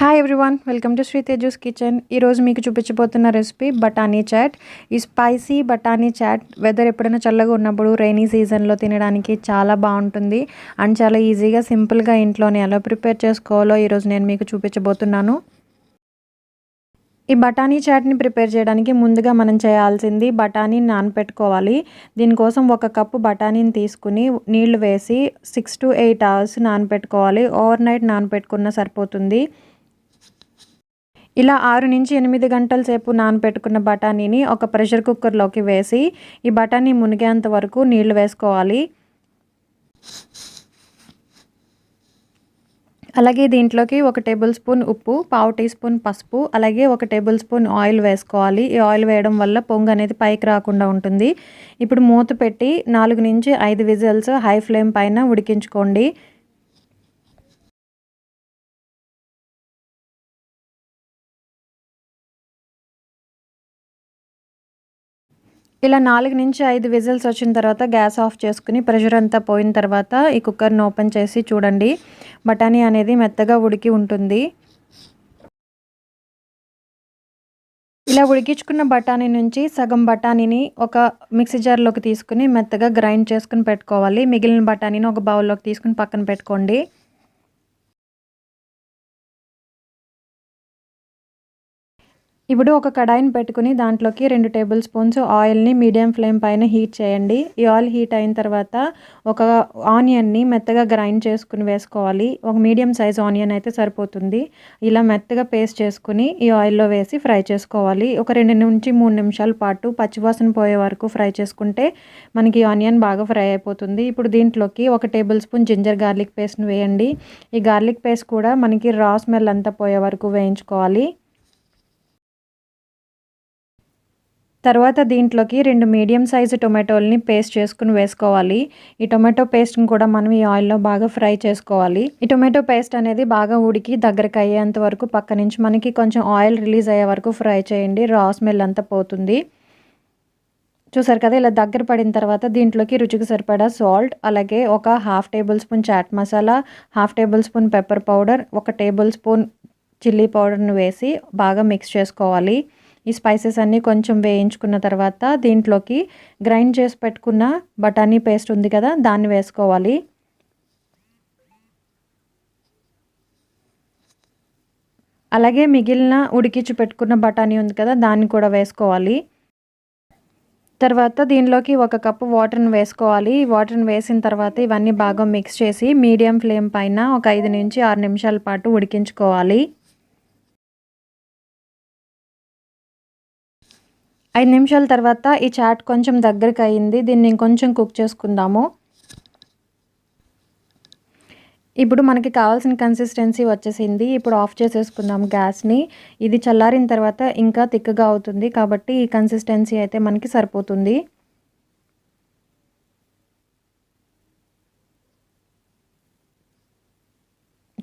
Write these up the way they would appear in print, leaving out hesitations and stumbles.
Hi everyone, welcome to Sriteju's kitchen. ఈరోజు మీకు చూపించబోతున్న రెసిపీ బఠానీ చాట్. ఈ స్పైసీ బఠానీ చాట్ వెదర్ ఎప్పుడైనా చల్లగా ఉన్నప్పుడు రైనీ సీజన్లో తినడానికి చాలా బాగుంటుంది అండ్ చాలా ఈజీగా సింపుల్గా ఇంట్లోనే ఎలా ప్రిపేర్ చేసుకోవాలో ఈరోజు నేను మీకు చూపించబోతున్నాను. ఈ బఠానీ చాట్ని ప్రిపేర్ చేయడానికి ముందుగా మనం చేయాల్సింది బఠానీని నానపెట్టుకోవాలి. దీనికోసం 1 కప్పు బఠానీని తీసుకుని నీళ్లు వేసి 6 to 8 hours నానపెట్టుకోవాలి. ఓవర్ నైట్ నానపెట్టుకున్న సరిపోతుంది. ఇలా 6 నుంచి 8 గంటల సేపు నానపెట్టుకున్న బఠానీని ఒక ప్రెషర్ కుక్కర్లోకి వేసి ఈ బఠానీ మునిగేంత వరకు నీళ్లు వేసుకోవాలి. అలాగే దీంట్లోకి 1 టేబుల్ స్పూన్ ఉప్పు, 1/2 టీ స్పూన్ పసుపు, అలాగే 1 టేబుల్ స్పూన్ ఆయిల్ వేసుకోవాలి. ఈ ఆయిల్ వేయడం వల్ల పొంగు అనేది పైకి రాకుండా ఉంటుంది. ఇప్పుడు మూత పెట్టి 4 నుంచి 5 విజిల్స్ హై ఫ్లేమ్ పైన ఉడికించుకోండి. ఇలా 4 నుంచి 5 విజిల్స్ వచ్చిన తర్వాత గ్యాస్ ఆఫ్ చేసుకుని ప్రెషర్ అంతా పోయిన తర్వాత ఈ కుక్కర్ని ఓపెన్ చేసి చూడండి. బఠానీ అనేది మెత్తగా ఉడికి ఉంటుంది. ఇలా ఉడికించుకున్న బఠానీ నుంచి సగం బఠానీని ఒక మిక్సీ జార్లోకి తీసుకుని మెత్తగా గ్రైండ్ చేసుకుని పెట్టుకోవాలి. మిగిలిన బఠానీని ఒక బౌల్లోకి తీసుకుని పక్కన పెట్టుకోండి. ఇప్పుడు ఒక కడాయిని పెట్టుకుని దాంట్లోకి 2 టేబుల్ స్పూన్స్ ఆయిల్ని మీడియం ఫ్లేమ్ పైన హీట్ చేయండి. ఈ ఆయిల్ హీట్ అయిన తర్వాత ఒక ఆనియన్ని మెత్తగా గ్రైండ్ చేసుకుని వేసుకోవాలి. ఒక మీడియం సైజ్ ఆనియన్ అయితే సరిపోతుంది. ఇలా మెత్తగా పేస్ట్ చేసుకుని ఈ ఆయిల్లో వేసి ఫ్రై చేసుకోవాలి. ఒక 2 నుంచి 3 నిమిషాల పాటు పచ్చివాసన పోయే వరకు ఫ్రై చేసుకుంటే మనకి ఆనియన్ బాగా ఫ్రై అయిపోతుంది. ఇప్పుడు దీంట్లోకి 1 టేబుల్ స్పూన్ జింజర్ గార్లిక్ పేస్ట్ని వేయండి. ఈ గార్లిక్ పేస్ట్ కూడా మనకి రా స్మెల్ అంతా పోయే వరకు వేయించుకోవాలి. తర్వాత దీంట్లోకి 2 మీడియం సైజు టొమాటోల్ని పేస్ట్ చేసుకుని వేసుకోవాలి. ఈ టొమాటో పేస్ట్ని కూడా మనం ఈ ఆయిల్లో బాగా ఫ్రై చేసుకోవాలి. ఈ టొమాటో పేస్ట్ అనేది బాగా ఉడికి దగ్గరకు అయ్యేంత వరకు పక్క నుంచి మనకి కొంచెం ఆయిల్ రిలీజ్ అయ్యే వరకు ఫ్రై చేయండి. రా స్మెల్ అంతా పోతుంది. చూసారు కదా, ఇలా దగ్గర పడిన తర్వాత దీంట్లోకి రుచికి సరిపడా సాల్ట్, అలాగే ఒక 1/2 tablespoon chaat masala, 1/2 tablespoon pepper powder, 1 tablespoon chilli పౌడర్ని వేసి బాగా మిక్స్ చేసుకోవాలి. ఈ స్పైసెస్ అన్నీ కొంచెం వేయించుకున్న తర్వాత దీంట్లోకి గ్రైండ్ చేసి పెట్టుకున్న బఠానీ పేస్ట్ ఉంది కదా, దాన్ని వేసుకోవాలి. అలాగే మిగిలిన ఉడికించి పెట్టుకున్న బఠానీ ఉంది కదా, దాన్ని కూడా వేసుకోవాలి. తర్వాత దీనిలోకి 1 కప్పు వాటర్ని వేసుకోవాలి. వాటర్ని వేసిన తర్వాత ఇవన్నీ బాగా మిక్స్ చేసి మీడియం ఫ్లేమ్ పైన ఒక 5 నుంచి 6 నిమిషాల పాటు ఉడికించుకోవాలి. 5 నిమిషాల తర్వాత ఈ చాట్ కొంచెం దగ్గరికి అయింది. దీన్ని ఇంకొంచెం కుక్ చేసుకుందాము. ఇప్పుడు మనకి కావాల్సిన కన్సిస్టెన్సీ వచ్చేసింది. ఇప్పుడు ఆఫ్ చేసేసుకుందాం గ్యాస్ని. ఇది చల్లారిన తర్వాత ఇంకా థిక్గా అవుతుంది కాబట్టి ఈ కన్సిస్టెన్సీ అయితే మనకి సరిపోతుంది.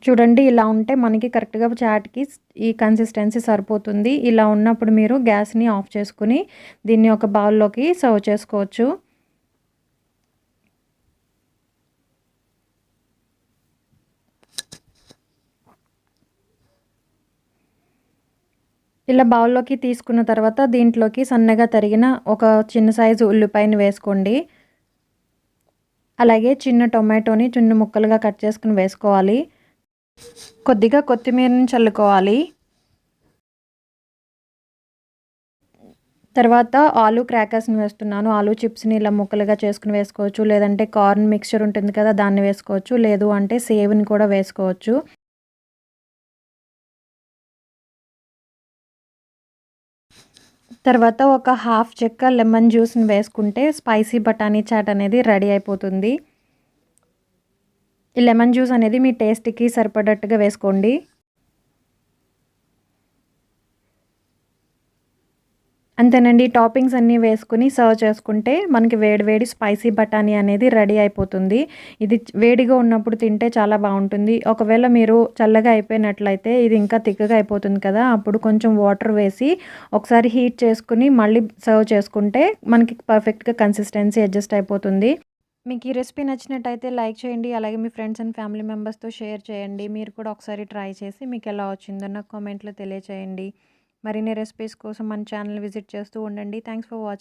చూడండి, ఇలా ఉంటే మనకి కరెక్ట్గా చాట్కి ఈ కన్సిస్టెన్సీ సరిపోతుంది. ఇలా ఉన్నప్పుడు మీరు గ్యాస్ని ఆఫ్ చేసుకుని దీన్ని ఒక బౌల్లోకి సర్వ్ చేసుకోవచ్చు. ఇలా బౌల్లోకి తీసుకున్న తర్వాత దీంట్లోకి సన్నగా తరిగిన ఒక చిన్న సైజు ఉల్లిపాయని వేసుకోండి. అలాగే చిన్న టొమాటోని చిన్న ముక్కలుగా కట్ చేసుకుని వేసుకోవాలి. కొద్దిగా కొత్తిమీరని చల్లుకోవాలి. తర్వాత ఆలూ క్రాకర్స్ని వేస్తున్నాను. ఆలూ చిప్స్ని ఇలా ముక్కలుగా చేసుకుని వేసుకోవచ్చు, లేదంటే కార్న్ మిక్చర్ ఉంటుంది కదా, దాన్ని వేసుకోవచ్చు, లేదు అంటే సేవ్ని కూడా వేసుకోవచ్చు. తర్వాత ఒక 1/2 చెక్క లెమన్ జ్యూస్ని వేసుకుంటే స్పైసీ బఠానీ చాట్ అనేది రెడీ అయిపోతుంది. ఈ లెమన్ జ్యూస్ అనేది మీ టేస్ట్కి సరిపడట్టుగా వేసుకోండి. అంతేనండి, టాపింగ్స్ అన్నీ వేసుకుని సర్వ్ చేసుకుంటే మనకి వేడి స్పైసీ బఠానీ అనేది రెడీ అయిపోతుంది. ఇది వేడిగా ఉన్నప్పుడు తింటే చాలా బాగుంటుంది. ఒకవేళ మీరు చల్లగా అయిపోయినట్లయితే ఇది ఇంకా థిక్గా అయిపోతుంది కదా, అప్పుడు కొంచెం వాటర్ వేసి ఒకసారి హీట్ చేసుకుని మళ్ళీ సర్వ్ చేసుకుంటే మనకి పర్ఫెక్ట్గా కన్సిస్టెన్సీ అడ్జస్ట్ అయిపోతుంది. మీకు ఈ రెసిపీ నచ్చినట్టయితే లైక్ చేయండి. అలాగే మీ ఫ్రెండ్స్ అండ్ ఫ్యామిలీ మెంబర్స్‌తో షేర్ చేయండి. మీరు కూడా ఒకసారి ట్రై చేసి మీకెలా వచ్చిందో నాకు కామెంట్‌లో తెలియచేయండి. మరిన్ని రెసిపీస్ కోసం మన ఛానల్ విజిట్ చేస్తూ ఉండండి. Thanks for watching.